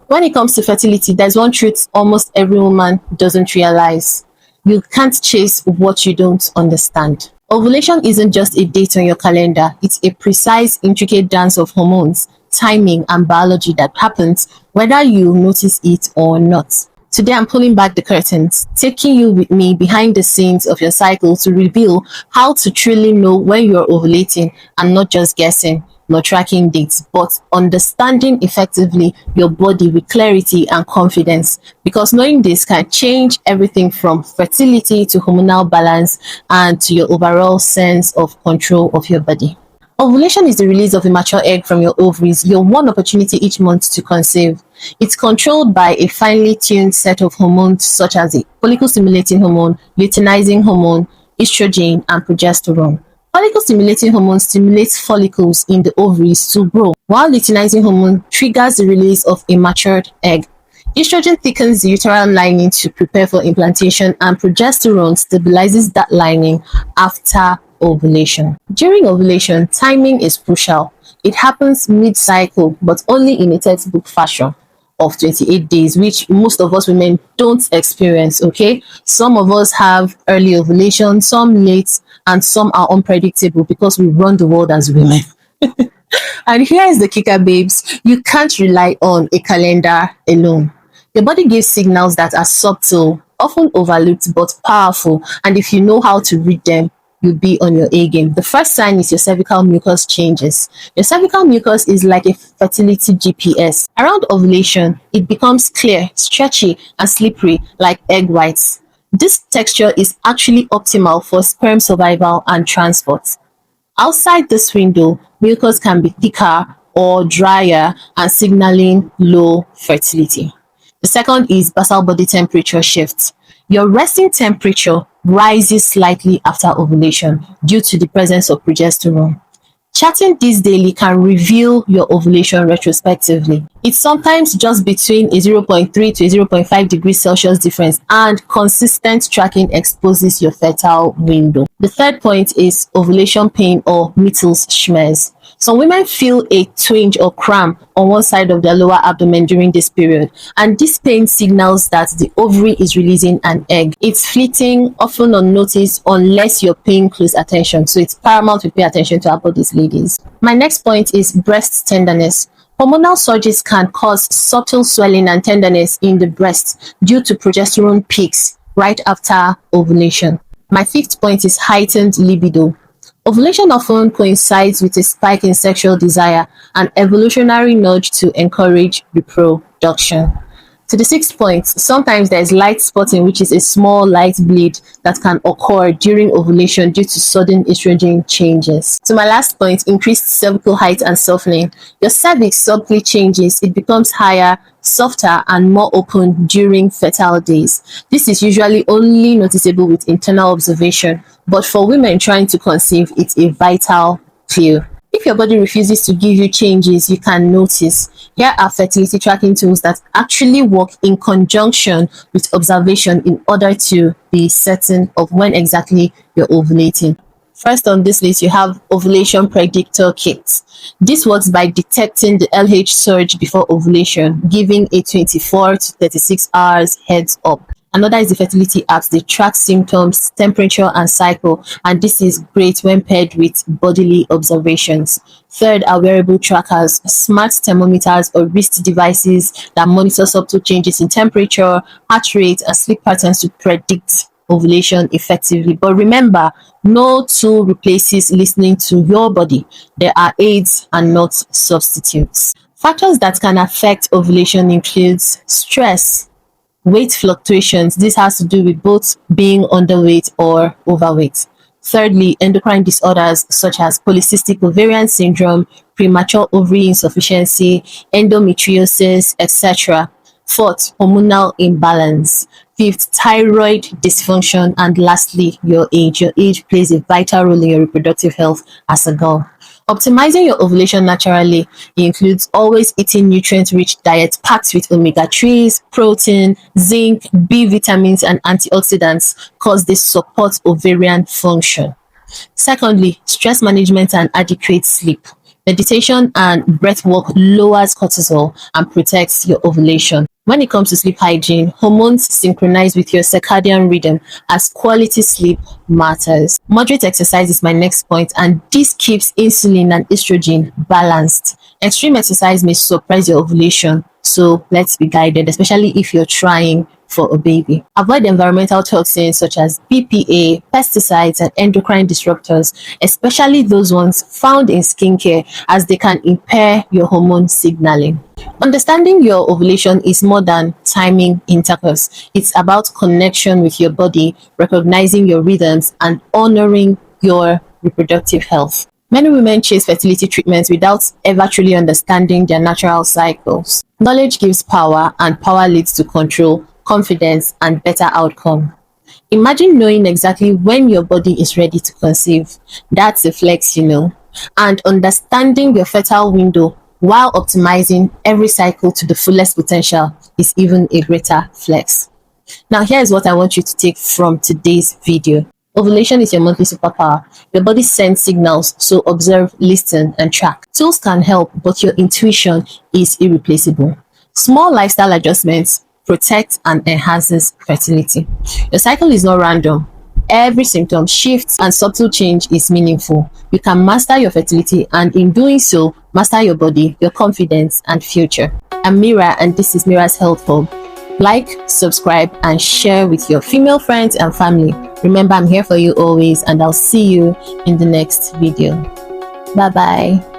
When it comes to fertility, there's one truth almost every woman doesn't realize. You can't chase what you don't understand. Ovulation isn't just a date on your calendar, it's a precise, intricate dance of hormones, timing, and biology that happens whether you notice it or not. Today, I'm pulling back the curtains, taking you with me behind the scenes of your cycle to reveal how to truly know when you're ovulating and not just guessing, not tracking dates, but understanding effectively your body with clarity and confidence. Because knowing this can change everything from fertility to hormonal balance and to your overall sense of control of your body. Ovulation is the release of a mature egg from your ovaries, your one opportunity each month to conceive. It's controlled by a finely tuned set of hormones such as the follicle-stimulating hormone, luteinizing hormone, estrogen, and progesterone. Follicle-stimulating hormone stimulates follicles in the ovaries to grow, while luteinizing hormone triggers the release of a matured egg. Estrogen thickens the uterine lining to prepare for implantation, and progesterone stabilizes that lining after ovulation. During ovulation, timing is crucial. It happens mid-cycle, but only in a textbook fashion of 28 days, which most of us women don't experience, okay? Some of us have early ovulation, some late, and some are unpredictable because we run the world as women. And here is the kicker, babes. You can't rely on a calendar alone. Your body gives signals that are subtle, often overlooked, but powerful. And if you know how to read them, you'll be on your A game. The first sign is your cervical mucus changes. Your cervical mucus is like a fertility GPS. Around ovulation, it becomes clear, stretchy, and slippery like egg whites. This texture is actually optimal for sperm survival and transport. Outside this window, mucus can be thicker or drier and signaling low fertility. The second is basal body temperature shift. Your resting temperature rises slightly after ovulation due to the presence of progesterone. Charting this daily can reveal your ovulation retrospectively. It's sometimes just between a zero point 0.3 to a zero point 0.5 degrees Celsius difference, and consistent tracking exposes your fertile window. The third point is ovulation pain or Mittel's schmerz. Some women feel a twinge or cramp on one side of their lower abdomen during this period, and this pain signals that the ovary is releasing an egg. It's fleeting, often unnoticed, unless you're paying close attention. So it's paramount to pay attention to our bodies, ladies. My next point is breast tenderness. Hormonal surges can cause subtle swelling and tenderness in the breast due to progesterone peaks right after ovulation. My fifth point is heightened libido. Ovulation often coincides with a spike in sexual desire, an evolutionary nudge to encourage reproduction. To the sixth point, sometimes there is light spotting, which is a small light bleed that can occur during ovulation due to sudden estrogen changes. To my last point, increased cervical height and softening. Your cervix subtly changes. It becomes higher, softer, and more open during fertile days. This is usually only noticeable with internal observation, but for women trying to conceive, it's a vital clue. If your body refuses to give you changes you can notice, here are fertility tracking tools that actually work in conjunction with observation in order to be certain of when exactly you're ovulating. First on this list, you have Ovulation Predictor Kits. This works by detecting the LH surge before ovulation, giving a 24 to 36 hours heads up. Another is the fertility apps. They track symptoms, temperature, and cycle, and this is great when paired with bodily observations. Third are wearable trackers, smart thermometers or wrist devices that monitor subtle changes in temperature, heart rate, and sleep patterns to predict ovulation effectively. But remember, no tool replaces listening to your body. There are aids and not substitutes. Factors that can affect ovulation includes stress, weight fluctuations. This has to do with both being underweight or overweight. Thirdly, endocrine disorders such as polycystic ovarian syndrome, premature ovary insufficiency, endometriosis, etc. Fourth, hormonal imbalance. Fifth, thyroid dysfunction. And lastly, your age. Your age plays a vital role in your reproductive health as a girl. Optimizing your ovulation naturally includes always eating nutrient-rich diets packed with omega-3s, protein, zinc, B vitamins, and antioxidants because they support ovarian function. Secondly, stress management and adequate sleep. Meditation and breath work lowers cortisol and protects your ovulation. When it comes to sleep hygiene, hormones synchronize with your circadian rhythm as quality sleep matters. Moderate exercise is my next point, and this keeps insulin and estrogen balanced. Extreme exercise may suppress your ovulation, so let's be guided, especially if you're trying for a baby. Avoid environmental toxins such as BPA, pesticides, and endocrine disruptors, especially those ones found in skincare, as they can impair your hormone signaling. Understanding your ovulation is more than timing intercourse. It's about connection with your body, recognizing your rhythms, and honoring your reproductive health. Many women chase fertility treatments without ever truly understanding their natural cycles. Knowledge gives power, and power leads to control, confidence, and better outcome. Imagine knowing exactly when your body is ready to conceive. That's a flex, And understanding your fertile window while optimizing every cycle to the fullest potential is even a greater flex. Now, here's what I want you to take from today's video. Ovulation is your monthly superpower. Your body sends signals, so observe, listen, and track. Tools can help, but your intuition is irreplaceable. Small lifestyle adjustments protect and enhances fertility. Your cycle is not random. Every symptom, shift, and subtle change is meaningful. You can master your fertility, and in doing so, master your body, your confidence, and future. I'm Mira, and this is Mira's Health Hub. Like, subscribe, and share with your female friends and family. Remember, I'm here for you always, and I'll see you in the next video. Bye-bye.